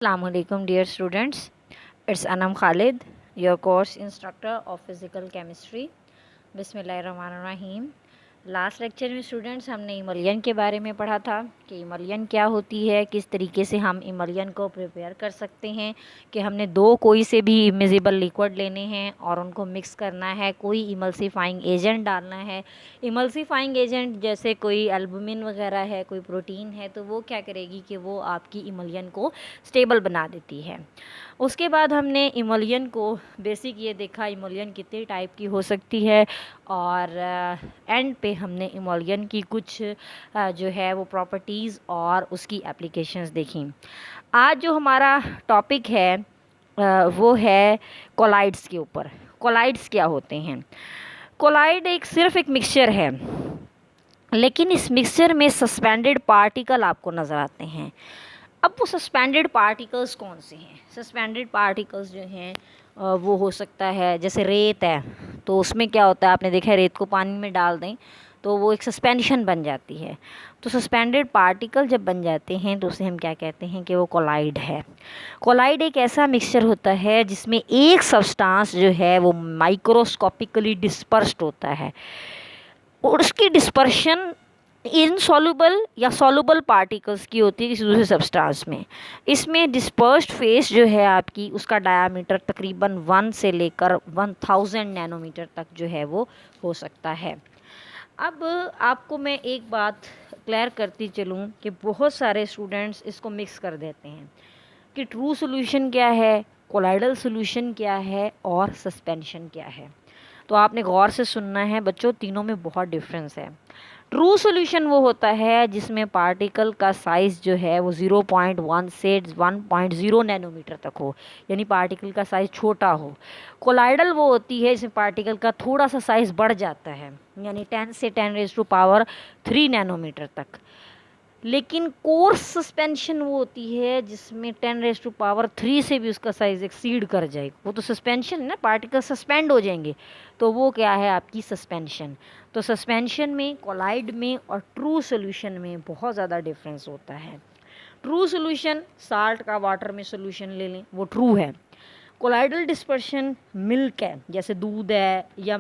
Assalamualaikum dear students, it's Anam Khalid, your course instructor of physical chemistry. बिस्मिल्लाहिर्रहमानिर्रहीम। Last lecture में students हमने इमल्यन के बारे में पढ़ा था कि इमल्यन क्या होती है, किस तरीके से हम इमल्यन को प्रिपेयर कर सकते हैं, कि हमने दो कोई से भी इमिजिबल लिक्विड लेने हैं और उनको मिक्स करना है, कोई इमल्सीफाइंग एजेंट डालना है। इमल्सीफाइंग एजेंट जैसे कोई एल्बुमिन वगैरह है, कोई प्रोटीन है, तो वो क्या करेगी कि वो आपकी इमल्यन को स्टेबल बना देती है। उसके बाद हमने इमल्यन को बेसिक ये देखा इमल्यन कितने टाइप की हो सकती है, और एंड पे हमने इमल्यन की कुछ जो है वो प्रॉपर्टीज़ और उसकी एप्लीकेशंस देखी। आज जो हमारा टॉपिक है वो है कोलाइड्स के ऊपर। कोलाइड्स क्या होते हैं? कोलाइड सिर्फ एक मिक्सचर है, लेकिन इस मिक्सचर में सस्पेंडेड पार्टिकल आपको नज़र आते हैं। अब वो सस्पेंडेड पार्टिकल्स कौन से हैं? सस्पेंडेड पार्टिकल्स जो हैं वो हो सकता है, जैसे रेत है तो उसमें क्या होता है, आपने देखा है रेत को पानी में डाल दें तो वो एक सस्पेंशन बन जाती है। तो सस्पेंडेड पार्टिकल जब बन जाते हैं तो उसे हम क्या कहते हैं कि वो कोलाइड है। कोलाइड एक ऐसा मिक्सचर होता है जिसमें एक सब्सटेंस जो है वो माइक्रोस्कोपिकली डिस्पर्स्ड होता है और उसकी डिस्पर्शन इनसॉल्युबल या सॉल्युबल पार्टिकल्स की होती है किसी दूसरे सब्सटेंस में। इसमें डिस्पर्स्ड फेस जो है आपकी, उसका डायामीटर तकरीबन 1 से लेकर 1000 नैनोमीटर तक जो है वो हो सकता है। अब आपको मैं एक बात क्लियर करती चलूँ कि बहुत सारे स्टूडेंट्स इसको मिक्स कर देते हैं कि ट्रू सॉल्यूशन क्या है, कोलाइडल सॉल्यूशन क्या है और सस्पेंशन क्या है। तो आपने गौर से सुनना है बच्चों, तीनों में बहुत डिफरेंस है। ट्रू सॉल्यूशन वो होता है जिसमें पार्टिकल का साइज़ जो है वो 0.1 से 1.0 नैनोमीटर तक हो, यानी पार्टिकल का साइज़ छोटा हो। कोलाइडल वो होती है जिसमें पार्टिकल का थोड़ा सा साइज़ बढ़ जाता है, यानी 10 से 10⁻³ नैनोमीटर तक। लेकिन कोर्स सस्पेंशन वो होती है जिसमें 10⁻³ से भी उसका साइज़ एक्सीड कर जाए। वो तो सस्पेंशन है ना, पार्टिकल सस्पेंड हो जाएंगे, तो वो क्या है आपकी सस्पेंशन। तो सस्पेंशन में, कोलाइड में और ट्रू सॉल्यूशन में बहुत ज़्यादा डिफरेंस होता है। ट्रू सॉल्यूशन साल्ट का वाटर में सॉल्यूशन ले लें, वो ट्रू है। कोलाइडल डिस्पर्शन मिल्क है, जैसे दूध है या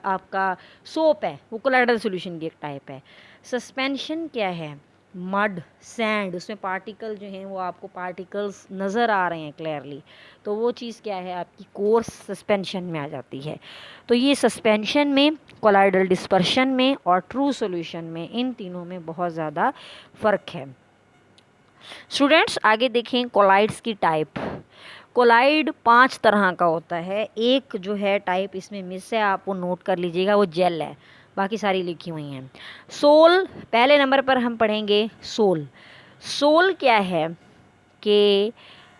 आपका सोप है, वो कोलाइडल सॉल्यूशन की एक टाइप है। सस्पेंशन क्या है? मड, सैंड, उसमें पार्टिकल जो हैं वो आपको पार्टिकल्स नज़र आ रहे हैं क्लियरली, तो वो चीज़ क्या है आपकी कोर्स सस्पेंशन में आ जाती है। तो ये सस्पेंशन में, कोलाइडल डिस्पर्शन में और ट्रू सॉल्यूशन में, इन तीनों में बहुत ज़्यादा फ़र्क है। स्टूडेंट्स आगे देखें कोलाइड्स की टाइप। कोलाइड 5 तरह का होता है। एक जो है टाइप इसमें मिस है, आप वो नोट कर लीजिएगा, वो जेल है, बाकी सारी लिखी हुई हैं। सोल पहले नंबर पर हम पढ़ेंगे। सोल, सोल क्या है कि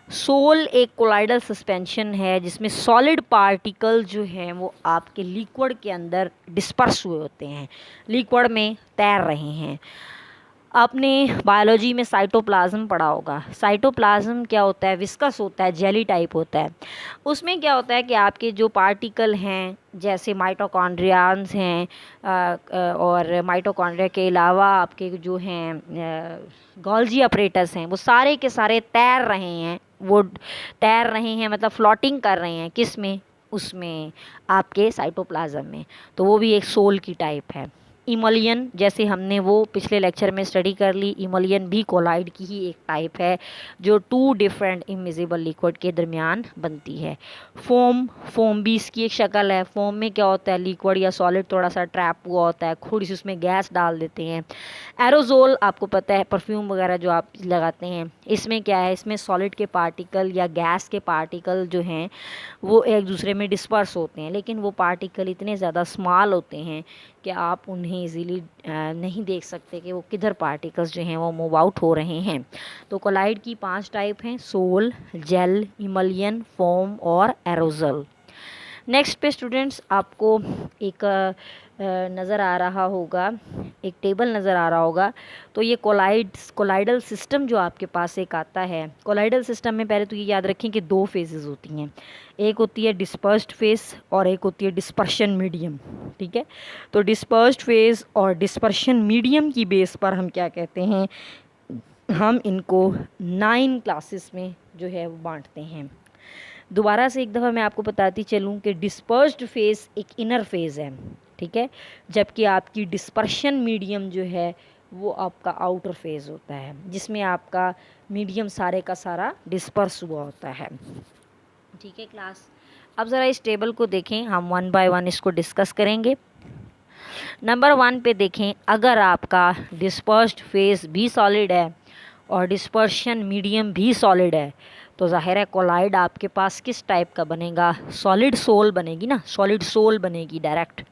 सोल एक कोलाइडल सस्पेंशन है जिसमें सॉलिड पार्टिकल जो हैं वो आपके लिक्विड के अंदर डिस्पर्स हुए होते हैं, लिक्विड में तैर रहे हैं। आपने बायोलॉजी में साइटोप्लाज्म पढ़ा होगा। साइटोप्लाज्म क्या होता है? विस्कस होता है, जेली टाइप होता है। उसमें क्या होता है कि आपके जो पार्टिकल हैं, जैसे माइटोकॉन्ड्रियान्स हैं, और माइटोकॉन्ड्रिया के अलावा आपके जो हैं गोल्जी अपरेटस हैं, वो सारे के सारे तैर रहे हैं। वो तैर रहे हैं मतलब फ्लोटिंग कर रहे हैं, किस में? उसमें आपके साइटोप्लाज्म में। तो वो भी एक सोल की टाइप है। इमोलियन, जैसे हमने वो पिछले लेक्चर में स्टडी कर ली, इमोलियन भी कोलाइड की ही एक टाइप है जो 2 डिफरेंट इमिजिबल लिक्विड के दरमियान बनती है। फोम, फोम भी इसकी एक शक्ल है। फोम में क्या होता है, लिक्विड या सॉलिड थोड़ा सा ट्रैप हुआ होता है, थोड़ी सी उसमें गैस डाल देते हैं। एरोजोल आपको पता है, परफ्यूम वगैरह जो आप लगाते हैं, इसमें क्या है, इसमें सॉलिड के पार्टिकल या गैस के पार्टिकल जो हैं वो एक दूसरे में डिस्पर्स होते हैं, लेकिन वो पार्टिकल इतने ज़्यादा स्मॉल होते हैं कि आप उन्हें इजीली नहीं देख सकते कि वो किधर पार्टिकल्स जो हैं वो मूव आउट हो रहे हैं। तो कोलाइड की 5 टाइप हैं: सोल, जेल, इमल्यन, फोम और एरोजल। नेक्स्ट पे स्टूडेंट्स आपको एक नज़र आ रहा होगा, एक टेबल नज़र आ रहा होगा। तो ये कोलाइडल सिस्टम जो आपके पास एक आता है, कोलाइडल सिस्टम में पहले तो ये याद रखें कि 2 फेजेस होती हैं। एक होती है डिस्पर्स्ड फेज और एक होती है डिस्पर्शन मीडियम। ठीक है, तो डिस्पर्स्ड फेज और डिस्पर्शन मीडियम की बेस पर हम क्या कहते हैं, हम इनको 9 क्लासेस में जो है वो बांटते हैं। दोबारा से एक दफ़ा मैं आपको बताती चलूँ कि डिस्पर्स्ड फेज़ एक इनर फेज़ है, ठीक है, जबकि आपकी डिस्पर्शन मीडियम जो है वो आपका आउटर फेज़ होता है, जिसमें आपका मीडियम सारे का सारा डिस्पर्स हुआ होता है। ठीक है क्लास, अब ज़रा इस टेबल को देखें, हम 1 बाय 1 इसको डिस्कस करेंगे। नंबर 1 पे देखें, अगर आपका डिस्पर्स्ड फेज़ भी सॉलिड है और डिस्पर्शन मीडियम भी सॉलिड है तो ज़ाहिर है कोलाइड आपके पास किस टाइप का बनेगा, सॉलिड सोल बनेगी ना, सॉलिड सोल बनेगी डायरेक्ट।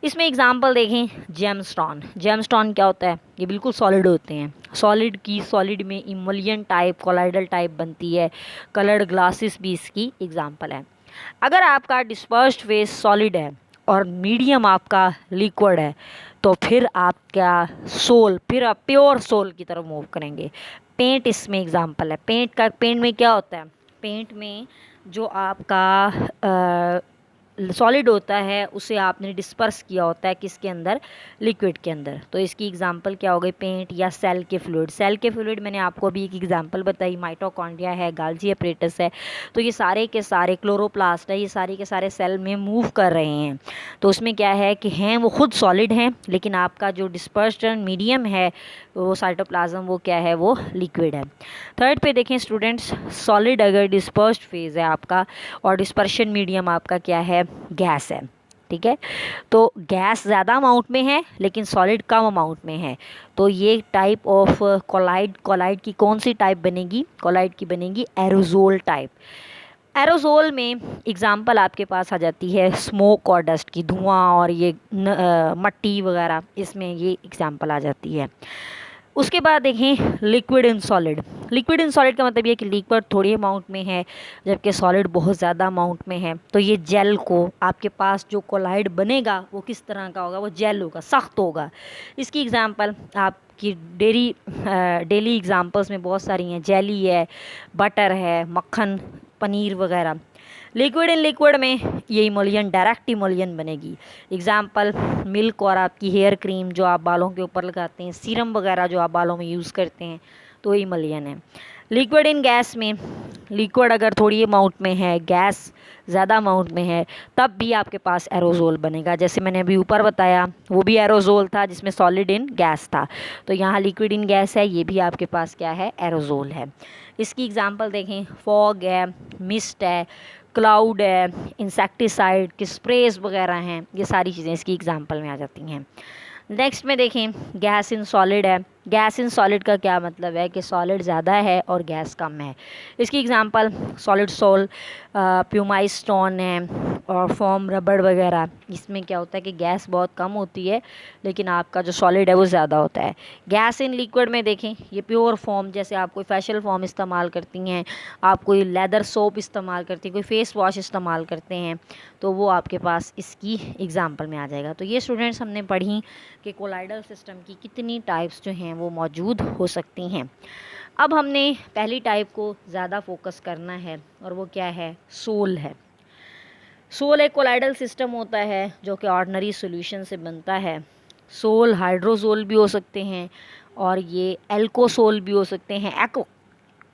इसमें एग्जांपल देखें, जेमस्टोन। जेमस्टोन क्या होता है, ये बिल्कुल सॉलिड होते हैं। सॉलिड की सॉलिड में इमोलियन टाइप, कोलाइडल टाइप बनती है। कलर्ड ग्लासेस भी इसकी एग्जांपल है। अगर आपका डिस्पर्स्ड फेज सॉलिड है और मीडियम आपका लिक्विड है तो फिर आपका सोल, फिर आप प्योर सोल की तरफ मूव करेंगे। पेंट इसमें एग्जांपल है। पेंट में क्या होता है, पेंट में जो आपका सॉलिड होता है उसे आपने डिस्पर्स किया होता है किसके अंदर, लिक्विड के अंदर। तो इसकी एग्जांपल क्या हो गई, पेंट या सेल के फ्लूइड। सेल के फ्लूइड मैंने आपको अभी एक एग्जांपल बताई, माइटोकॉन्ड्रिया है, गाल्जी अपरेटस है। तो ये सारे के सारे क्लोरोप्लास्ट है, ये सारे के सारे सेल में मूव कर रहे हैं। तो उसमें क्या है कि हैं वो खुद सॉलिड हैं, लेकिन आपका जो डिस्पर्शन मीडियम है वो साइटोप्लाज्म, वो क्या है, वो लिक्विड है। थर्ड पे देखें स्टूडेंट्स, सॉलिड अगर डिस्पर्स्ड फेज है आपका और डिस्पर्शन मीडियम आपका क्या है, गैस है, ठीक है। तो गैस ज़्यादा अमाउंट में है लेकिन सॉलिड कम अमाउंट में है, तो ये टाइप ऑफ कोलाइड की कौन सी टाइप बनेगी, कोलाइड की बनेगी एरोजोल टाइप। एरोजोल में एग्जांपल आपके पास आ जाती है स्मोक और डस्ट की, धुआं और ये मट्टी वगैरह, इसमें ये एग्जांपल आ जाती है। उसके बाद देखें liquid in solid. Liquid in solid का मतलब ये कि लिक्विड थोड़ी अमाउंट में है जबकि सॉलिड बहुत ज़्यादा अमाउंट में है। तो ये जेल को, आपके पास जो कोलाइड बनेगा वो किस तरह का होगा, वो जेल होगा, सख्त होगा। इसकी एग्जांपल आपकी डेली एग्जांपल्स में बहुत सारी हैं, जेली है, बटर है, मक्खन, पनीर वगैरह। लिक्विड इन लिक्विड में ये इमोलियन, डायरेक्ट इमोलियन बनेगी। एग्जांपल मिल्क और आपकी हेयर क्रीम जो आप बालों के ऊपर लगाते हैं, सीरम वगैरह जो आप बालों में यूज़ करते हैं, तो इमोलियन है। लिक्विड इन गैस में, लिक्विड अगर थोड़ी अमाउंट में है, गैस ज़्यादा अमाउंट में है, तब भी आपके पास एरोजोल बनेगा। जैसे मैंने अभी ऊपर बताया वो भी एरोजोल था जिसमें सॉलिड इन गैस था, तो यहाँ लिक्विड इन गैस है, ये भी आपके पास क्या है, एरोजोल है। इसकी एग्जांपल देखें, फॉग है, मिस्ट है, क्लाउड है, इंसेक्टिसाइड के स्प्रेज वगैरह हैं, ये सारी चीज़ें इसकी एग्जांपल में आ जाती हैं। नेक्स्ट में देखें, गैस इन सॉलिड है। गैस इन सॉलिड का क्या मतलब है कि सॉलिड ज़्यादा है और गैस कम है। इसकी example solid sol, pumice stone है और फॉर्म रबड़ वगैरह। इसमें क्या होता है कि गैस बहुत कम होती है लेकिन आपका जो सॉलिड है वो ज़्यादा होता है। गैस इन लिक्विड में देखें, ये प्योर फॉर्म, जैसे आप कोई फेशियल फॉर्म इस्तेमाल करती हैं, आप कोई लेदर सोप इस्तेमाल करती हैं, कोई फेस वॉश इस्तेमाल करते हैं, तो वो आपके पास इसकी एग्जांपल में आ जाएगा। तो ये स्टूडेंट्स हमने पढ़ी कि कोलाइडल सिस्टम की कितनी टाइप्स जो हैं वो मौजूद हो सकती हैं। अब हमने पहली टाइप को ज़्यादा फोकस करना है और वो क्या है, सोल है। सोल एक कोलाइडल सिस्टम होता है जो कि ऑर्डिनरी सॉल्यूशन से बनता है। सोल हाइड्रोसोल भी हो सकते हैं और ये एल्कोसोल भी हो सकते हैं,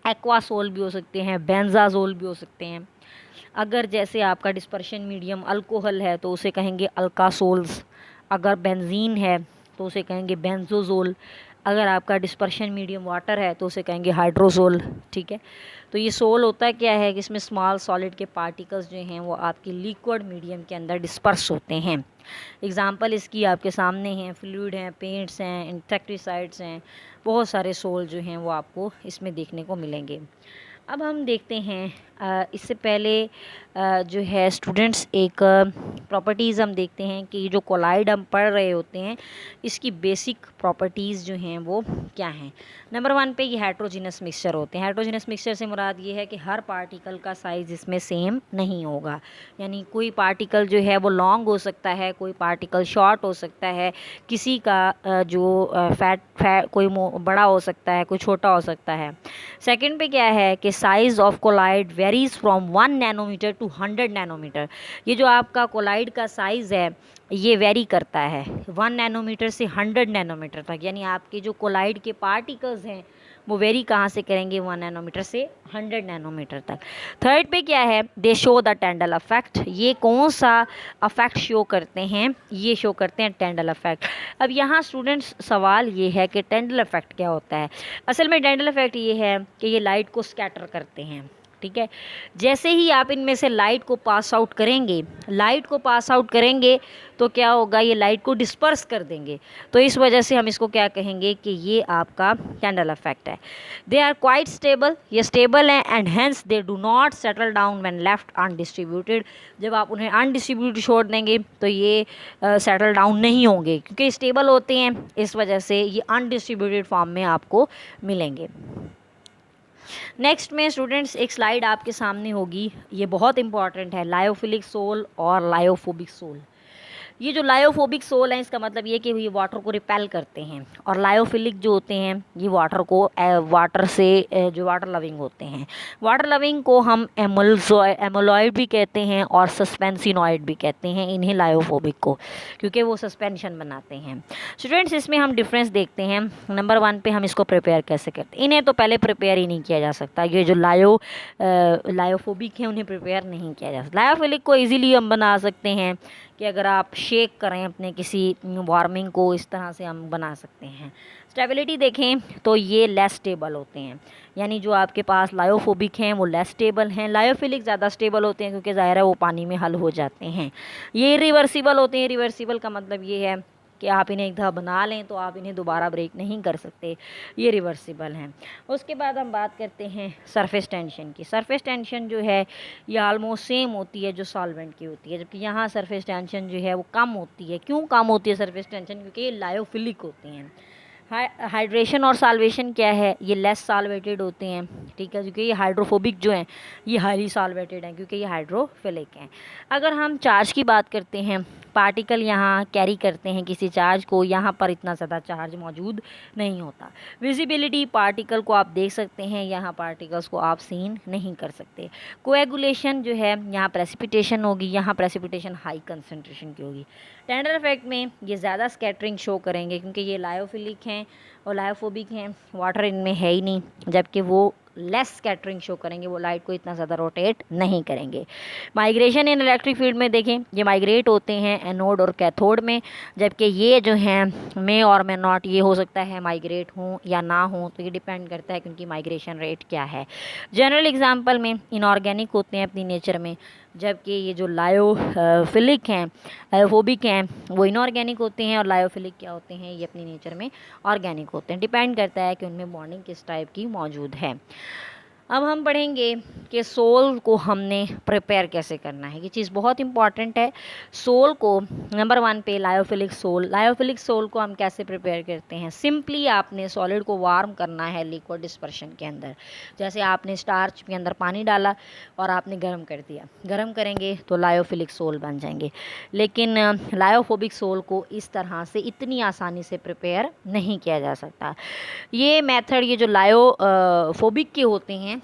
एक्वासोल भी हो सकते हैं, बेंजाजोल भी हो सकते हैं। अगर जैसे आपका डिस्पर्शन मीडियम अल्कोहल है तो उसे कहेंगे अल्कासोल्स, अगर बेंजीन है तो उसे कहेंगे बेंजोजोल, अगर आपका डिस्पर्शन मीडियम वाटर है तो उसे कहेंगे हाइड्रोसोल, ठीक है। तो ये सोल होता क्या है कि इसमें स्मॉल सॉलिड के पार्टिकल्स जो हैं वो आपके लिक्विड मीडियम के अंदर डिस्पर्स होते हैं। एग्जांपल इसकी आपके सामने हैं, फ्लूइड हैं, पेंट्स हैं, इंसेक्टिसाइड्स हैं, बहुत सारे सोल जो हैं वो आपको इसमें देखने को मिलेंगे। अब हम देखते हैं, इससे पहले जो है स्टूडेंट्स एक प्रॉपर्टीज़ हम देखते हैं कि जो कोलाइड हम पढ़ रहे होते हैं इसकी बेसिक प्रॉपर्टीज़ जो हैं वो क्या हैं। नंबर 1 पे ये हेट्रोजीनस मिक्सचर होते हैं। हेट्रोजीनस मिक्सचर से मुराद ये है कि हर पार्टिकल का साइज़ इसमें सेम नहीं होगा, यानी कोई पार्टिकल जो है वो लॉन्ग हो सकता है, कोई पार्टिकल शॉर्ट हो सकता है, किसी का जो फैट कोई बड़ा हो सकता है, कोई छोटा हो सकता है। सेकंड पे क्या है कि size of colloid varies from 1 nanometre to 100 nanometre. ये जो आपका कोलाइड का साइज़ है ये वेरी करता है 1 नैनोमीटर से 100 नैनोमीटर तक, यानी आपके जो कोलाइड के पार्टिकल्स हैं वो वेरी कहाँ से करेंगे, 1 नैनोमीटर से 100 नैनोमीटर तक। थर्ड पे क्या है, दे शो द टेंडल अफेक्ट, ये कौन सा अफेक्ट शो करते हैं, ये शो करते हैं टेंडल अफेक्ट। अब यहाँ स्टूडेंट्स सवाल ये है कि टेंडल अफेक्ट क्या होता है। असल में टेंडल अफेक्ट ये है कि ये लाइट को स्कैटर करते हैं, ठीक है। जैसे ही आप इनमें से लाइट को पास आउट करेंगे तो क्या होगा, ये लाइट को डिस्पर्स कर देंगे, तो इस वजह से हम इसको क्या कहेंगे कि ये आपका टेंडल अफेक्ट है। दे आर क्वाइट स्टेबल, ये स्टेबल हैं, and hence they do not settle down when left undistributed, जब आप उन्हें अनडिस्ट्रीब्यूटेड छोड़ देंगे तो ये सेटल डाउन नहीं होंगे, क्योंकि स्टेबल होते हैं, इस वजह से ये अनडिस्ट्रीब्यूटेड फॉर्म में आपको मिलेंगे। नेक्स्ट में स्टूडेंट्स एक स्लाइड आपके सामने होगी, ये बहुत इंपॉर्टेंट है, लायोफिलिक सोल और लायोफोबिक सोल। ये जो लायोफोबिक सोल है इसका मतलब ये कि ये वाटर को रिपेल करते हैं, और लायोफिलिक जो होते हैं ये वाटर से जो वाटर लविंग होते हैं। वाटर लविंग को हम एमोलॉइड भी कहते हैं और सस्पेंसिनॉइड भी कहते हैं इन्हें, लायोफोबिक को, क्योंकि वो सस्पेंशन बनाते हैं। स्टूडेंट्स इसमें हम डिफरेंस देखते हैं। नंबर 1 पे हम इसको प्रिपेयर कैसे करते हैं। इन्हें तो पहले प्रिपेयर ही नहीं किया जा सकता, ये जो लायोफोबिक हैं उन्हें प्रिपेयर नहीं किया जा सकता। लायोफिलिक को ईजिली हम बना सकते हैं कि अगर आप शेक करें अपने किसी वार्मिंग को, इस तरह से हम बना सकते हैं। स्टेबिलिटी देखें तो ये लेस स्टेबल होते हैं, यानी जो आपके पास लायोफोबिक हैं वो लेस स्टेबल हैं, लायोफिलिक ज़्यादा स्टेबल होते हैं क्योंकि ज़ाहिर है वो पानी में हल हो जाते हैं। ये रिवर्सिबल होते हैं, रिवर्सिबल का मतलब ये है कि आप इन्हें एक दफ़ा बना लें तो आप इन्हें दोबारा ब्रेक नहीं कर सकते, ये रिवर्सिबल हैं। उसके बाद हम बात करते हैं सरफेस टेंशन की। सरफेस टेंशन जो है ये ऑलमोस्ट सेम होती है जो सॉल्वेंट की होती है, जबकि यहाँ सरफेस टेंशन जो है वो कम होती है। क्यों कम होती है सरफेस टेंशन? क्योंकि ये लायोफिलिक होते हैं। हाइड्रेशन और साल्वेशन क्या है, ये लेस साल्वेटेड होते हैं, ठीक है, क्योंकि ये हाइड्रोफोबिक जो हैं ये हाईली साल्वेटेड हैं क्योंकि ये हाइड्रोफिलिक हैं। अगर हम चार्ज की बात करते हैं, पार्टिकल यहाँ कैरी करते हैं किसी चार्ज को, यहाँ पर इतना ज़्यादा चार्ज मौजूद नहीं होता। विजिबिलिटी, पार्टिकल को आप देख सकते हैं, यहाँ पार्टिकल्स को आप सीन नहीं कर सकते। कोएगुलेशन जो है, यहाँ प्रेसिपिटेशन होगी, यहाँ प्रेसिपिटेशन हाई कंसनट्रेशन की होगी। टेंडल इफेक्ट में ये ज़्यादा स्कैटरिंग शो करेंगे क्योंकि ये लायोफिलिक हैं और लायोफोबिक हैं, वाटर इनमें है ही नहीं, जबकि वो लेस स्कैटरिंग शो करेंगे, वो लाइट को इतना ज़्यादा रोटेट नहीं करेंगे। माइग्रेशन इन इलेक्ट्रिक फील्ड में देखें, ये माइग्रेट होते हैं एनोड और कैथोड में, जबकि ये जो हैं मे और मे नॉट, ये हो सकता है माइग्रेट हों या ना हों, तो ये डिपेंड करता है कि उनकी माइग्रेशन रेट क्या है। जनरल एग्जांपल में इनऑर्गेनिक होते हैं अपनी नेचर में, जबकि ये जो लायोफिलिक हैं, लायोफोबिक हैं, वो इनऑर्गेनिक होते हैं, और लायोफिलिक क्या होते हैं, ये अपनी नेचर में ऑर्गेनिक होते हैं। डिपेंड करता है कि उनमें बॉन्डिंग किस टाइप की मौजूद है। अब हम पढ़ेंगे कि सोल को हमने प्रिपेयर कैसे करना है, ये चीज़ बहुत इंपॉर्टेंट है। सोल को नंबर 1 पे लायोफिलिक सोल को हम कैसे प्रिपेयर करते हैं। सिंपली आपने सॉलिड को वार्म करना है लिक्विड डिस्पर्शन के अंदर। जैसे आपने स्टार्च के अंदर पानी डाला और आपने गर्म कर दिया, गर्म करेंगे तो लायोफिलिक सोल बन जाएंगे, लेकिन लायोफोबिक सोल को इस तरह से इतनी आसानी से प्रिपेयर नहीं किया जा सकता। ये मेथड, ये जो लायोफोबिक के होते हैं,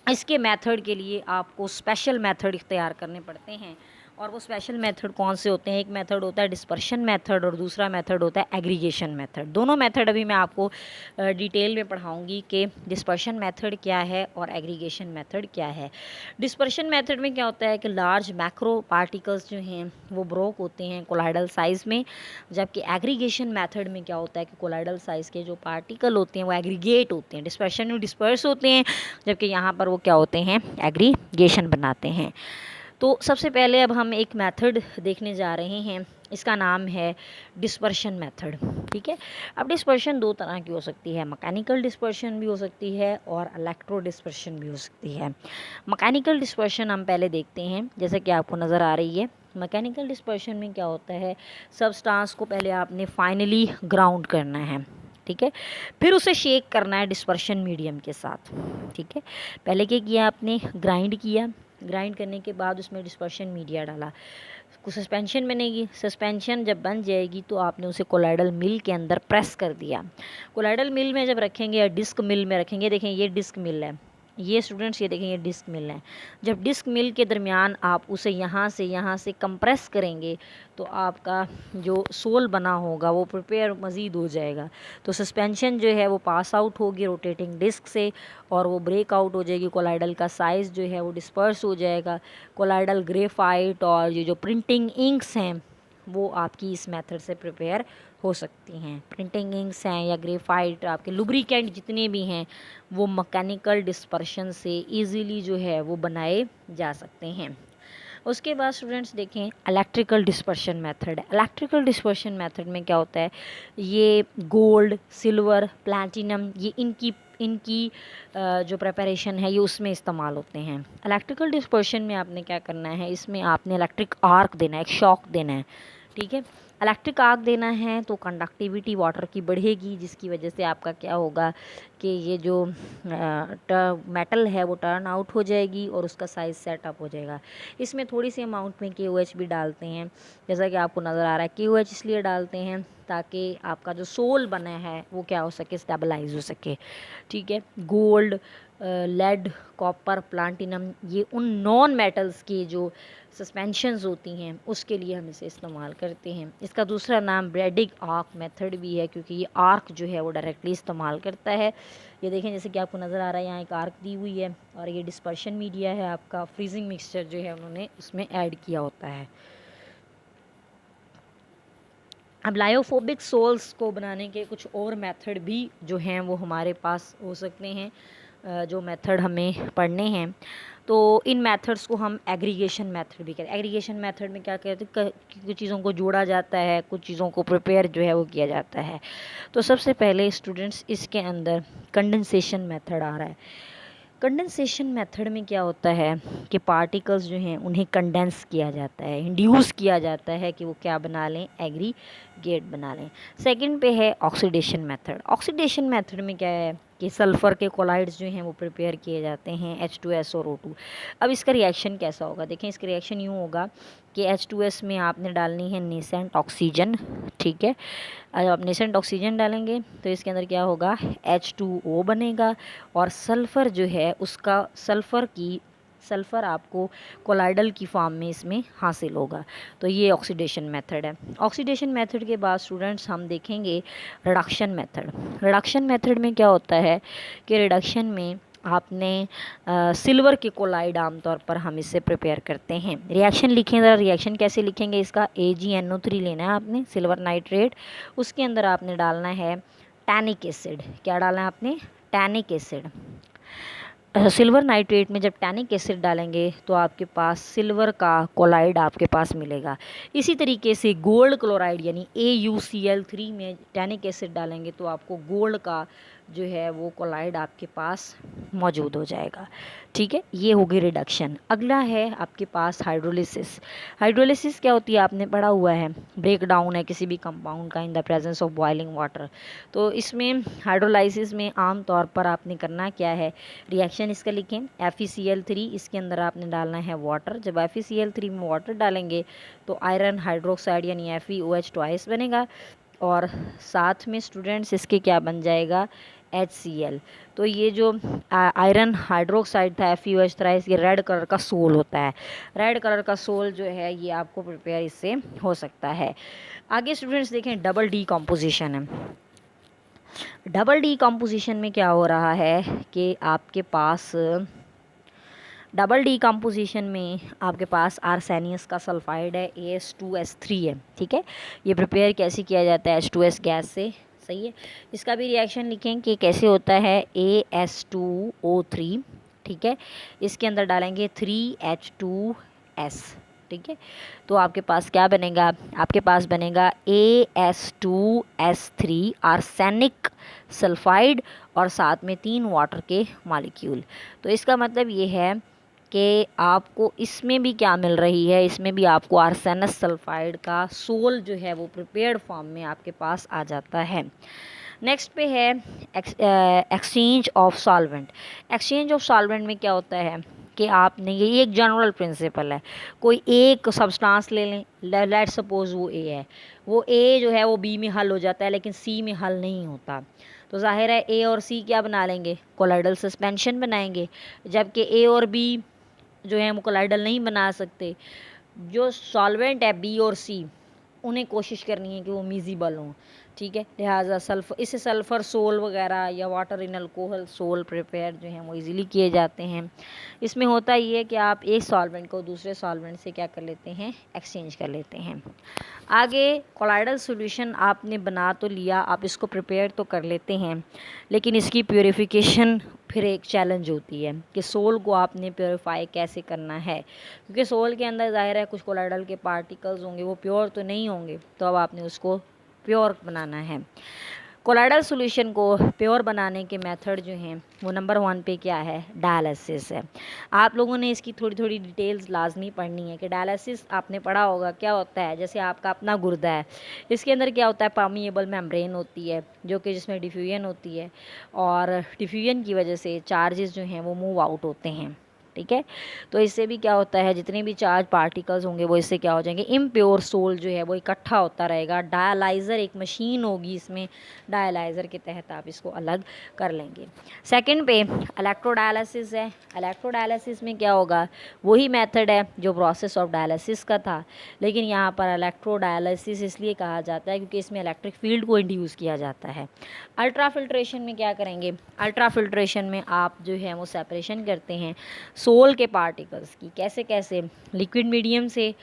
इसके मेथड के लिए आपको स्पेशल मेथड इख्तियार करने पड़ते हैं, और वो स्पेशल मेथड कौन से होते हैं? एक मेथड होता है डिस्पर्शन मेथड और दूसरा मेथड होता है एग्रीगेशन मेथड। दोनों मेथड अभी मैं आपको डिटेल में पढ़ाऊंगी कि डिस्पर्शन मेथड क्या है और एग्रीगेशन मेथड क्या है। डिस्पर्शन मेथड में क्या होता है कि लार्ज मैक्रो पार्टिकल्स जो हैं वो ब्रोक होते हैं कोलाइडल साइज़ में, जबकि एग्रीगेशन मेथड में क्या होता है कि कोलाइडल साइज़ के जो पार्टिकल होते हैं वो एग्रीगेट होते हैं। डिस्पर्शन में डिस्पर्स होते हैं, जबकि यहाँ पर वो क्या होते हैं, एग्रीगेशन बनाते हैं। तो सबसे पहले अब हम एक मेथड देखने जा रहे हैं, इसका नाम है डिस्पर्शन मेथड, ठीक है। अब डिस्पर्शन 2 तरह की हो सकती है, मैकेनिकल डिस्पर्शन भी हो सकती है और इलेक्ट्रो डिस्पर्शन भी हो सकती है। मैकेनिकल डिस्पर्शन हम पहले देखते हैं, जैसे कि आपको नज़र आ रही है। मैकेनिकल डिस्पर्शन में क्या होता है, सब्सटेंस को पहले आपने फाइनली ग्राउंड करना है, ठीक है, फिर उसे शेक करना है डिस्पर्शन मीडियम के साथ, ठीक है। पहले क्या किया आपने, ग्राइंड किया, ग्राइंड करने के बाद उसमें डिस्पर्शन मीडिया डाला, कुछ सस्पेंशन बनेगी। सस्पेंशन जब बन जाएगी तो आपने उसे कोलाइडल मिल के अंदर प्रेस कर दिया। कोलाइडल मिल में जब रखेंगे या डिस्क मिल में रखेंगे, देखें ये डिस्क मिल है, ये स्टूडेंट्स ये देखें, ये डिस्क मिल है। जब डिस्क मिल के दरमियान आप उसे यहाँ से कंप्रेस करेंगे तो आपका जो सोल बना होगा वो प्रिपेयर मज़ीद हो जाएगा। तो सस्पेंशन जो है वो पास आउट होगी रोटेटिंग डिस्क से और वो ब्रेक आउट हो जाएगी। कोलाइडल का साइज़ जो है वो डिस्पर्स हो जाएगा। कोलाइडल ग्रेफाइट और ये जो प्रिंटिंग इंक्स हैं वो आपकी इस मेथड से प्रिपेयर हो सकती हैं। प्रिंटिंग इंक्स हैं या ग्रेफाइट, आपके लुब्रिकेंट जितने भी हैं वो मैकेनिकल डिस्पर्शन से इजीली जो है वो बनाए जा सकते हैं। उसके बाद स्टूडेंट्स देखें electrical dispersion method. Electrical dispersion method में क्या होता है, ये गोल्ड, सिल्वर, प्लैटिनम, ये इनकी जो प्रिपरेशन है ये उसमें इस्तेमाल होते हैं। इलेक्ट्रिकल डिस्पर्शन में आपने क्या करना है, इसमें आपने इलेक्ट्रिक आर्क देना है, एक शॉक देना है, ठीक है। इलेक्ट्रिक आर्क देना है तो कंडक्टिविटी वाटर की बढ़ेगी, जिसकी वजह से आपका क्या होगा कि ये जो मेटल है वो टर्न आउट हो जाएगी और उसका साइज़ सेटअप हो जाएगा। इसमें थोड़ी सी अमाउंट में KOH भी डालते हैं, जैसा कि आपको नज़र आ रहा है। KOH इसलिए डालते हैं ताकि आपका जो सोल बना है वो क्या हो सके, स्टेबलाइज हो सके, ठीक है। गोल्ड, लेड, कॉपर, प्लाटिनम, ये उन नॉन मेटल्स की जो सस्पेंशंस होती हैं उसके लिए हम इसे इस्तेमाल करते हैं। इसका दूसरा नाम ब्रैडिग आर्क मेथड भी है, क्योंकि ये आर्क जो है वो डायरेक्टली इस्तेमाल करता है। ये देखें जैसे कि आपको नज़र आ रहा है, यहाँ एक आर्क दी हुई है और ये डिस्पर्शन मीडिया है आपका, फ्रीजिंग मिक्सचर जो है उन्होंने उसमें ऐड किया होता है। अब लायोफोबिक सोल्स को बनाने के कुछ और मेथड भी जो हैं वो हमारे पास हो सकते हैं, जो मेथड हमें पढ़ने हैं। तो इन मेथड्स को हम एग्रीगेशन मेथड भी कहते हैं। एग्रीगेशन मेथड में क्या कहते हैं, कुछ चीज़ों को जोड़ा जाता है, कुछ चीज़ों को प्रिपेयर जो है वो किया जाता है। तो सबसे पहले स्टूडेंट्स इसके अंदर कंडेंसेशन मेथड आ रहा है। कंडेंसेशन मेथड में क्या होता है कि पार्टिकल्स जो हैं उन्हें कंडेंस किया जाता है, इंड्यूस किया जाता है कि वो क्या बना लें, एग्रीगेट बना लें। सेकंड पे है ऑक्सीडेशन मेथड। ऑक्सीडेशन मेथड में क्या है कि सल्फ़र के कोलाइड्स जो हैं वो प्रिपेयर किए जाते हैं, H2S और O2। अब इसका रिएक्शन कैसा होगा, देखें इसका रिएक्शन यूँ होगा कि H2S में आपने डालनी है नेसेंट ऑक्सीजन, ठीक है। जब आप नेसेंट ऑक्सीजन डालेंगे तो इसके अंदर क्या होगा, H2O बनेगा और सल्फ़र जो है उसका सल्फ़र आपको कोलाइडल की फॉर्म में इसमें हासिल होगा। तो ये ऑक्सीडेशन मेथड है। ऑक्सीडेशन मेथड के बाद स्टूडेंट्स हम देखेंगे रिडक्शन मेथड। रिडक्शन मेथड में क्या होता है कि रिडक्शन में आपने सिल्वर के कोलाइड आमतौर पर हम इससे प्रिपेयर करते हैं। रिएक्शन लिखें ज़रा, रिएक्शन कैसे लिखेंगे इसका, AgNO3 लेना है आपने, सिल्वर नाइट्रेट, उसके अंदर आपने डालना है टैनिक एसिड। क्या डालना है आपने, टैनिक एसिड। सिल्वर नाइट्रेट में जब टैनिक एसिड डालेंगे तो आपके पास सिल्वर का कोलाइड आपके पास मिलेगा। इसी तरीके से गोल्ड क्लोराइड यानी AuCl3 में टैनिक एसिड डालेंगे तो आपको गोल्ड का जो है वो कोलाइड आपके पास मौजूद हो जाएगा, ठीक है। ये होगी रिडक्शन। अगला है आपके पास हाइड्रोलिसिस। हाइड्रोलिसिस क्या होती है, आपने पढ़ा हुआ है, ब्रेक डाउन है किसी भी कंपाउंड का in the presence of boiling water. तो इसमें हाइड्रोलाइसिस में आम तौर पर आपने करना क्या है, रिएक्शन इसका लिखें, FeCl3, इसके अंदर आपने डालना है वाटर। जब FeCl3 में वाटर डालेंगे तो आयरन हाइड्रोक्साइड यानी FeOH ट्वाइस बनेगा और साथ में स्टूडेंट्स इसके क्या बन जाएगा, HCl। तो ये जो आयरन हाइड्रोक्साइड था FeOH थ्राइस, ये रेड कलर का सोल होता है। रेड कलर का सोल जो है ये आपको प्रिपेयर इससे हो सकता है। आगे स्टूडेंट्स देखें डबल डीकम्पोजिशन है। डबल डीकम्पोजिशन में क्या हो रहा है कि आपके पास डबल डीकम्पोजिशन में आपके पास आर्सेनियस का सल्फाइड है, AS2S3 है, ठीक है। ये प्रिपेयर कैसे किया जाता है, H2S गैस से, सही है। इसका भी रिएक्शन लिखें कि कैसे होता है, AS2O3, ठीक है। इसके अंदर डालेंगे 3H2S, ठीक है। तो आपके पास क्या बनेगा, आपके पास बनेगा AS2S3 आर्सेनिक सल्फाइड और साथ में 3 वाटर के मॉलिक्यूल। तो इसका मतलब ये है कि आपको इसमें भी क्या मिल रही है, इसमें भी आपको आर्सेनस सल्फाइड का सोल जो है वो प्रिपेयर्ड फॉर्म में आपके पास आ जाता है। नेक्स्ट पे है exchange of solvent. Exchange of solvent में क्या होता है कि आपने, ये एक जनरल प्रिंसिपल है, कोई एक सब्सटेंस ले लें, लेट सपोज वो A है, वो A जो है वो B में हल हो जाता है लेकिन C में हल नहीं होता। तो जाहिर है ए और सी क्या बना लेंगे, कोलाइडल सस्पेंशन बनाएंगे, जबकि ए और बी जो है वो कोलाइडल नहीं बना सकते। जो सॉल्वेंट है बी और सी, उन्हें कोशिश करनी है कि वो मिजिबल हों, ठीक है। लिहाजा सल्फर, इससे सल्फ़र सोल वगैरह या water in alcohol sol prepare जो हैं वो इजीली किए जाते हैं। इसमें होता ये है कि आप एक सॉल्वेंट को दूसरे सॉल्वेंट से क्या कर लेते हैं, एक्सचेंज कर लेते हैं। आगे कोलाइडल सॉल्यूशन आपने बना तो लिया, आप इसको प्रिपेयर तो कर लेते हैं, लेकिन इसकी प्योरीफिकेशन फिर एक चैलेंज होती है कि सोल को आपने प्योरीफाई कैसे करना है, क्योंकि सोल के अंदर ज़ाहिर है कुछ कोलाइडल के पार्टिकल्स होंगे, वो प्योर तो नहीं होंगे, तो अब आपने उसको प्योर बनाना है। कोलाइडल सॉल्यूशन को प्योर बनाने के मेथड जो हैं वो नंबर 1 पे क्या है, डायलिसिस है। आप लोगों ने इसकी थोड़ी थोड़ी डिटेल्स लाजमी पढ़नी है कि डायलिसिस आपने पढ़ा होगा क्या होता है। जैसे आपका अपना गुर्दा है, इसके अंदर क्या होता है, परमिएबल मेम्ब्रेन होती है जो कि जिसमें डिफ्यूजन होती है, और डिफ्यूजन की वजह से चार्जेस जो हैं वो मूव आउट होते हैं, ठीक है। तो इससे भी क्या होता है, जितने भी चार्ज पार्टिकल्स होंगे वो इससे क्या हो जाएंगे, इम्प्योर सोल जो है वो इकट्ठा होता रहेगा। डायलाइज़र एक मशीन होगी इसमें, डायलाइज़र के तहत आप इसको अलग कर लेंगे। सेकंड पे इलेक्ट्रोडायलिसिस है। इलेक्ट्रोडायलिसिस में क्या होगा, वही मेथड है जो प्रोसेस ऑफ डायलिसिस का था, लेकिन यहाँ पर इलेक्ट्रोडायलिसिस इसलिए कहा जाता है क्योंकि इसमें इलेक्ट्रिक फील्ड को इंड्यूस किया जाता है। अल्ट्रा फिल्ट्रेशन में क्या करेंगे, अल्ट्रा फिल्ट्रेशन में आप जो है वो सेपरेशन करते हैं सोल के पार्टिकल्स की, कैसे कैसे, लिक्विड मीडियम से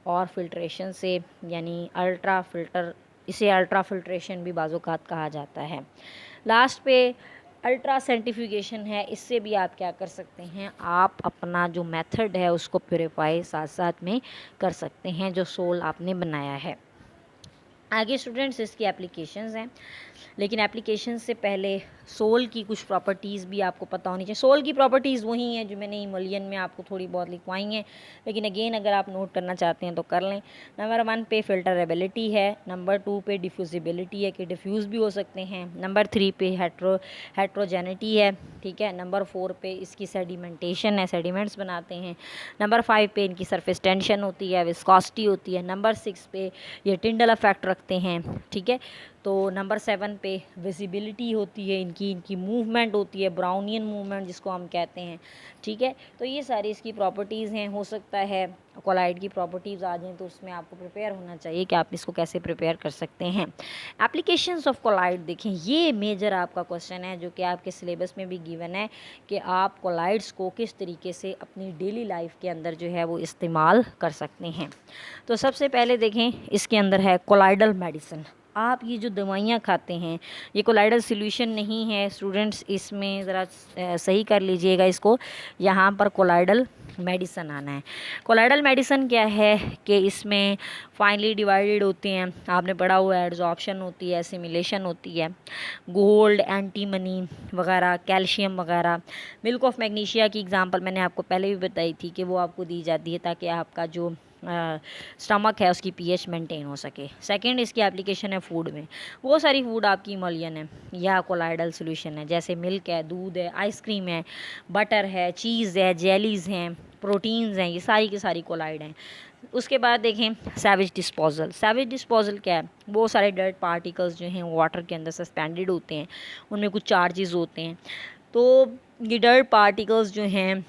और फिल्ट्रेशन से, यानी अल्ट्रा फिल्टर, इसे अल्ट्रा फिल्ट्रेशन भी बाज़ोकात कहा जाता है। लास्ट पे अल्ट्रा सेंट्रीफ्यूगेशन है। इससे भी आप क्या कर सकते हैं, आप अपना जो मेथड है उसको प्योरीफाई साथ साथ में कर सकते हैं जो सोल आपने बनाया है। आगे स्टूडेंट्स इसकी एप्लीकेशंस हैं, लेकिन एप्लीकेशन से पहले सोल की कुछ प्रॉपर्टीज़ भी आपको पता होनी चाहिए। सोल की प्रॉपर्टीज़ वही हैं जो मैंने इमोलियन में आपको थोड़ी बहुत लिखवाई हैं, लेकिन अगेन अगर आप नोट करना चाहते हैं तो कर लें। नंबर 1 पे फिल्टरेबिलिटी है, नंबर 2 पे डिफ्यूजिबिलिटी है कि डिफ्यूज़ भी हो सकते हैं, नंबर 3 पे हेट्रोजेनिटी है, ठीक है। नंबर 4 पे इसकी सेडिमेंटेशन है, सेडिमेंट्स बनाते हैं। नंबर 5 पे इनकी सरफेस टेंशन होती है, विस्कोसिटी होती है। नंबर 6 पे ये टिंडल इफेक्ट रखते हैं, ठीक है। तो नंबर 7 पे विजिबिलिटी होती है इनकी मूवमेंट होती है, ब्राउनियन मूवमेंट जिसको हम कहते हैं, ठीक है। तो ये सारी इसकी प्रॉपर्टीज़ हैं। हो सकता है कोलाइड की प्रॉपर्टीज़ आ जाएं तो उसमें आपको प्रिपेयर होना चाहिए कि आप इसको कैसे प्रिपेयर कर सकते हैं। एप्लीकेशंस ऑफ कोलाइड देखें, ये मेजर आपका क्वेश्चन है जो कि आपके सिलेबस में भी गिवन है कि आप कोलाइड्स को किस तरीके से अपनी डेली लाइफ के अंदर जो है वो इस्तेमाल कर सकते हैं। तो सबसे पहले देखें, इसके अंदर है कोलाइडल मेडिसिन। आप ये जो दवाइयाँ खाते हैं ये कोलाइडल सॉल्यूशन नहीं है स्टूडेंट्स, इसमें ज़रा सही कर लीजिएगा इसको, यहाँ पर कोलाइडल मेडिसिन आना है। कोलाइडल मेडिसिन क्या है कि इसमें फाइनली डिवाइडेड होते हैं, आपने पढ़ा हुआ है, एड्जॉर्प्शन होती है, एसिमिलेशन होती है, गोल्ड, एंटीमनी वगैरह, कैल्शियम वगैरह। मिल्क ऑफ मैग्नीशिया की एग्जांपल मैंने आपको पहले भी बताई थी कि वो आपको दी जाती है ताकि आपका जो स्टमक है उसकी पीएच मेंटेन हो सके। सेकंड इसकी एप्लीकेशन है फूड में। वो सारी फूड आपकी इमोलियन है या कोलाइडल सॉल्यूशन है, जैसे मिल्क है, दूध है, आइसक्रीम है, बटर है, चीज़ है, जेलीज़ हैं, प्रोटीन्स हैं, ये सारी की सारी कोलाइड हैं। उसके बाद देखें सैवेज डिस्पोजल। सैवेज डिस्पोजल क्या है, वो सारे डर्ट पार्टिकल्स जो हैं वाटर के अंदर सस्पेंडेड होते हैं, उनमें कुछ चार्जेस होते हैं, तो ये डर्ट पार्टिकल्स जो हैं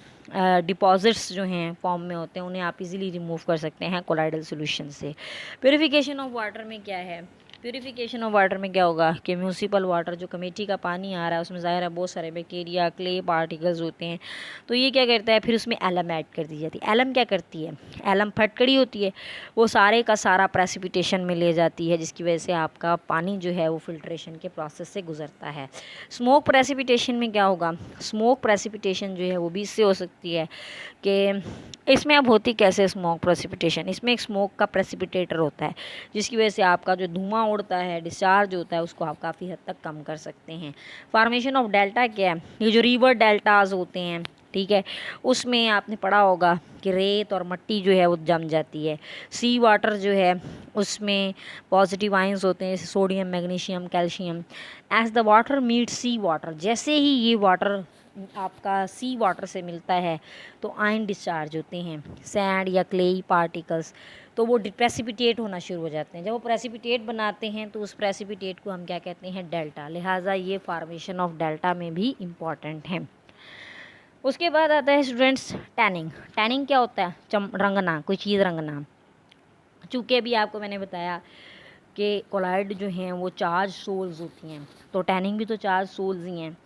डिपॉजिट्स जो हैं फॉर्म में होते हैं, उन्हें आप इजीली रिमूव कर सकते हैं कोलाइडल सॉल्यूशन से। प्योरीफिकेशन ऑफ वाटर में क्या है, प्योरीफिकेशन ऑफ वाटर में क्या होगा कि म्यूनिसिपल वाटर जो कमेटी का पानी आ रहा है उसमें ज़ाहिर है बहुत सारे बैक्टीरिया, क्ले पार्टिकल्स होते हैं, तो ये क्या करता है, फिर उसमें एलम ऐड कर दी जाती है। एलम क्या करती है, एलम फटकड़ी होती है, वो सारे का सारा प्रेसिपिटेशन में ले जाती है, जिसकी वजह से आपका पानी जो है वो फिल्ट्रेशन के प्रोसेस से गुजरता है। स्मोक प्रेसिपिटेशन में क्या होगा, स्मोक प्रेसिपिटेशन जो है वो भी इससे हो सकती है कि इसमें अब होती कैसे स्मोक प्रेसिपिटेशन, इसमें एक स्मोक का प्रेसिपिटेटर होता है जिसकी वजह से आपका जो धुआं उड़ता है, डिस्चार्ज होता है, उसको आप काफ़ी हद तक कम कर सकते हैं। फॉर्मेशन ऑफ डेल्टा क्या है, ये जो रिवर डेल्टाज होते हैं, ठीक है, उसमें आपने पढ़ा होगा कि रेत और मिट्टी जो है वो जम जाती है। सी वाटर जो है उसमें पॉजिटिव आयंस होते हैं, जैसे sodium, magnesium, calcium. As the water meet sea water, जैसे ही ये वाटर आपका सी वाटर से मिलता है तो आयन डिस्चार्ज होते हैं। सैंड या क्लेई पार्टिकल्स तो वो प्रेसिपिटेट होना शुरू हो जाते हैं। जब वो प्रेसिपिटेट बनाते हैं तो उस प्रेसिपिटेट को हम क्या कहते हैं, डेल्टा। लिहाजा ये फॉर्मेशन ऑफ डेल्टा में भी इम्पॉर्टेंट है। उसके बाद आता है स्टूडेंट्स टैनिंग। टैनिंग क्या होता है, रंगना, कोई चीज़ रंगना। चूँकि अभी आपको मैंने बताया कि कोलाइड जो हैं वो चार्ज सोल्स होती हैं, तो टैनिंग भी तो चार्ज सोल्स ही हैं,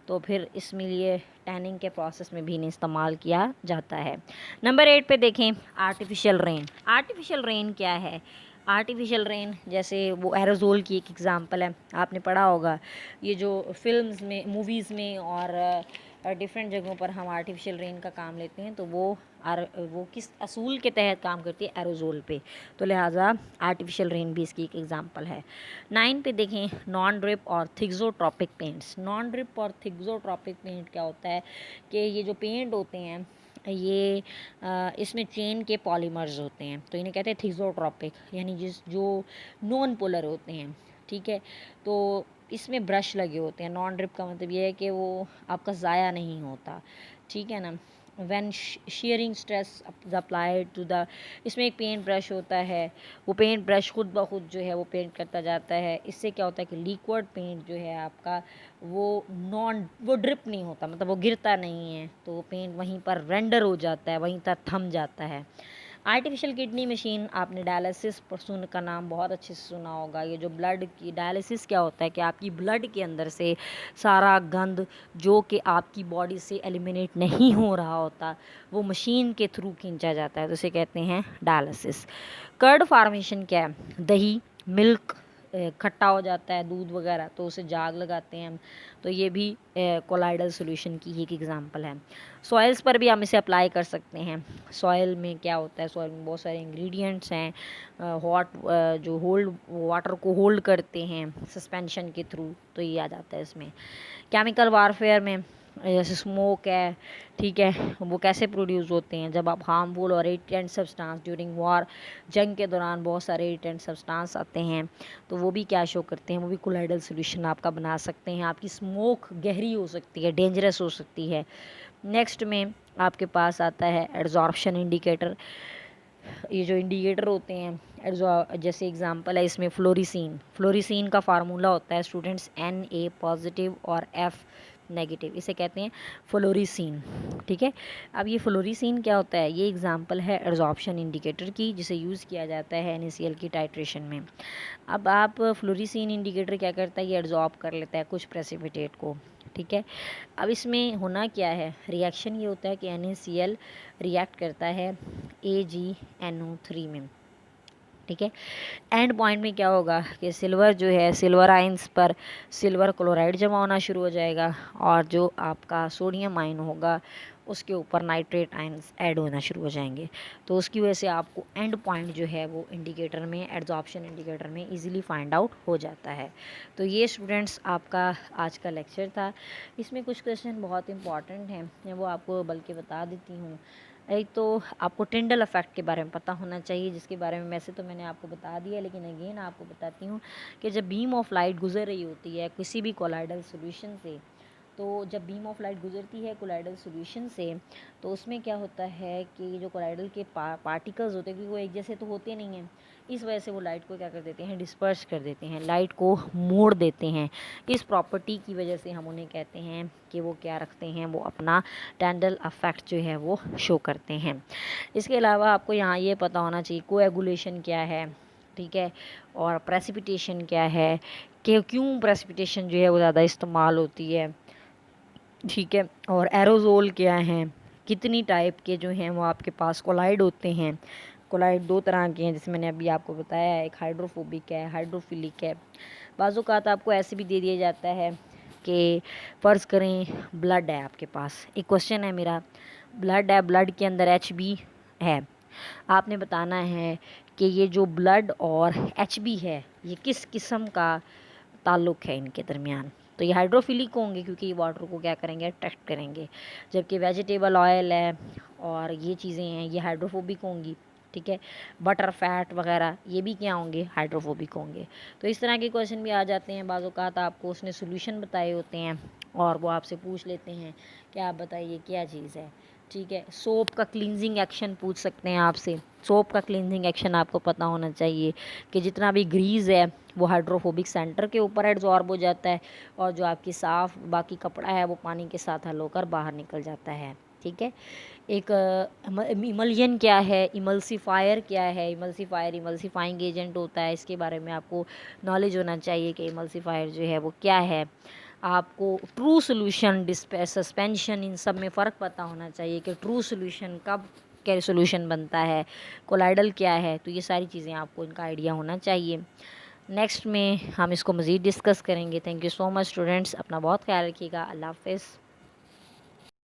तो फिर इसमें लिए टैनिंग के प्रोसेस में भी इन्हें इस्तेमाल किया जाता है। नंबर 8 पे देखें आर्टिफिशियल रेन। आर्टिफिशियल रेन क्या है? आर्टिफिशियल रेन जैसे वो एरोजोल की एक एग्ज़ाम्पल है, आपने पढ़ा होगा। ये जो फिल्म्स में, मूवीज़ में और डिफरेंट जगहों पर हम आर्टिफिशियल रेन का काम लेते हैं, तो वो किस असूल के तहत काम करती है, एरोजोल पे, तो लिहाजा आर्टिफिशियल रेन भी इसकी एक एग्जांपल है। 9 पे देखें नॉन ड्रिप और थिक्सोट्रॉपिक पेंट्स। नॉन ड्रिप और थिक्सोट्रॉपिक पेंट क्या होता है कि ये जो पेंट होते हैं ये इसमें चेन के पॉलीमर्स होते हैं, तो इन्हें कहते हैं थिक्सोट्रॉपिक, यानी जो नॉन पोलर होते हैं। ठीक है, तो इसमें ब्रश लगे होते हैं। नॉन ड्रिप का मतलब ये है कि वो आपका ज़ाया नहीं होता। ठीक है ना। When shearing stress applied to the, इसमें एक पेंट ब्रश होता है, वो पेंट ब्रश खुद ब खुद जो है वो पेंट करता जाता है। इससे क्या होता है कि लिक्विड पेंट जो है आपका वो ड्रिप नहीं होता, मतलब वो गिरता नहीं है, तो वो पेंट वहीं पर रेंडर हो जाता है, वहीं तक थम जाता है। आर्टिफिशियल किडनी मशीन, आपने डायलिसिस का नाम बहुत अच्छे से सुना होगा। ये जो ब्लड की डायलिसिस क्या होता है कि आपकी ब्लड के अंदर से सारा गंद जो कि आपकी बॉडी से एलिमिनेट नहीं हो रहा होता, वो मशीन के थ्रू खींचा जाता है, तो इसे कहते हैं डायलिसिस। कर्ड फार्मेशन क्या है? दही, मिल्क खट्टा हो जाता है, दूध वगैरह, तो उसे जाग लगाते हैं हम, तो ये भी कोलाइडल सॉल्यूशन की एक एग्जांपल है। सॉइल्स पर भी हम इसे अप्लाई कर सकते हैं। सॉइल में क्या होता है, सॉइल में बहुत सारे इंग्रेडिएंट्स हैं, जो होल्ड वाटर को होल्ड करते हैं सस्पेंशन के थ्रू, तो ये आ जाता है इसमें। केमिकल वारफेयर में जैसे स्मोक है, ठीक है, वो कैसे प्रोड्यूस होते हैं? जब आप हार्मफुल और इरिटेंट सब्सटेंस ड्यूरिंग वॉर, जंग के दौरान बहुत सारे इरिटेंट सब्सटेंस आते हैं, तो वो भी क्या शो करते हैं, वो भी कोलाइडल सॉल्यूशन आपका बना सकते हैं। आपकी स्मोक गहरी हो सकती है, डेंजरस हो सकती है। नेक्स्ट में आपके पास आता है एड्जॉर्प्शन इंडिकेटर। ये जो इंडिकेटर होते हैं, जैसे एग्जांपल है इसमें फ्लोरिसीन। फ्लोरिसीन का फार्मूला होता है स्टूडेंट्स Na पॉजिटिव और F नेगेटिव, इसे कहते हैं फ्लोरिसीन। ठीक है, अब ये फ्लोरिसीन क्या होता है? ये एग्जांपल है एड्जॉर्प्शन इंडिकेटर की, जिसे यूज़ किया जाता है NaCl की टाइट्रेशन में। अब आप फ्लोरिसीन इंडिकेटर क्या करता है, ये एड्जॉर्ब कर लेता है कुछ प्रेसिपिटेट को। ठीक है, अब इसमें होना क्या है, रिएक्शन ये होता है कि NaCl रिएक्ट करता है AgNO3 में। ठीक है, एंड पॉइंट में क्या होगा कि सिल्वर जो है, सिल्वर आइंस पर सिल्वर क्लोराइड जमा होना शुरू हो जाएगा, और जो आपका सोडियम आयन होगा उसके ऊपर नाइट्रेट आयंस ऐड होना शुरू हो जाएंगे, तो उसकी वजह से आपको एंड पॉइंट जो है वो इंडिकेटर में, एड्जॉर्प्शन इंडिकेटर में इजीली फाइंड आउट हो जाता है। तो ये स्टूडेंट्स आपका आज का लेक्चर था। इसमें कुछ क्वेश्चन बहुत इंपॉर्टेंट हैं, मैं वो आपको बल्कि बता देती हूँ। एक तो आपको टिंडल इफेक्ट के बारे में पता होना चाहिए, जिसके बारे में वैसे तो मैंने आपको बता दिया, लेकिन अगेन आपको बताती हूँ कि जब बीम ऑफ लाइट गुजर रही होती है किसी भी कोलाइडल सॉल्यूशन से, तो जब बीम ऑफ लाइट गुजरती है कोलाइडल सॉल्यूशन से, तो उसमें क्या होता है कि जो कोलाइडल के पार्टिकल्स होते हैं, क्योंकि वो एक जैसे तो होते नहीं हैं, इस वजह से वो लाइट को क्या कर देते हैं, डिस्पर्स कर देते हैं, लाइट को मोड़ देते हैं। इस प्रॉपर्टी की वजह से हम उन्हें कहते हैं कि वो क्या रखते हैं, वो अपना टेंडल अफेक्ट जो है वो शो करते हैं। इसके अलावा आपको यहाँ ये पता होना चाहिए कोएगुलेशन क्या है, ठीक है, और प्रेसिपिटेशन क्या है, कि क्यों प्रेसिपिटेशन जो है वो ज़्यादा इस्तेमाल होती है, ठीक है, और एरोजोल क्या हैं, कितनी टाइप के जो हैं वो आपके पास कोलाइड होते हैं। कोलाइड दो तरह के हैं, जैसे मैंने अभी आपको बताया है, एक हाइड्रोफोबिक है, हाइड्रोफिलिक है। बाज़-औक़ात आपको ऐसे भी दे दिया जाता है कि फ़र्ज़ करें ब्लड है आपके पास, एक क्वेश्चन है मेरा, ब्लड है, ब्लड के अंदर Hb है, आपने बताना है कि ये जो ब्लड और Hb है ये किस किस्म का ताल्लुक़ है इनके दरमियान। तो ये हाइड्रोफिलिक होंगे क्योंकि ये वाटर को क्या करेंगे, अट्रैक्ट करेंगे, जबकि वेजिटेबल ऑयल है और ये चीज़ें हैं ये हाइड्रोफोबिक होंगी। ठीक है, बटर फैट वगैरह ये भी क्या होंगे, हाइड्रोफोबिक होंगे। तो इस तरह के क्वेश्चन भी आ जाते हैं, बाज़ औक़ात आपको उसने सोल्यूशन बताए होते हैं और वो आपसे पूछ लेते हैं कि आप बताइए क्या चीज़ है। ठीक है, सोप का क्लींजिंग एक्शन पूछ सकते हैं आपसे। सोप का क्लींजिंग एक्शन आपको पता होना चाहिए कि जितना भी ग्रीस है वो हाइड्रोफोबिक सेंटर के ऊपर एडजॉर्ब हो जाता है, और जो आपकी साफ़ बाकी कपड़ा है वो पानी के साथ हल होकर बाहर निकल जाता है। ठीक है, एक इमल्शन क्या है, इमल्सीफायर क्या है। इमल्सीफायर इमल्सीफाइंग एजेंट होता है, इसके बारे में आपको नॉलेज होना चाहिए कि इमल्सीफायर जो है वो क्या है। आपको ट्रू सोल्यूशन, सस्पेंशन, इन सब में फ़र्क पता होना चाहिए कि ट्रू सोल्यूशन कब क्या सोल्यूशन बनता है, कोलाइडल क्या है। तो ये सारी चीज़ें आपको इनका आइडिया होना चाहिए। नेक्स्ट में हम इसको मज़ीद डिस्कस करेंगे। Thank you so much students, अपना बहुत ख्याल रखिएगा। अल्लाह हाफ़िज़।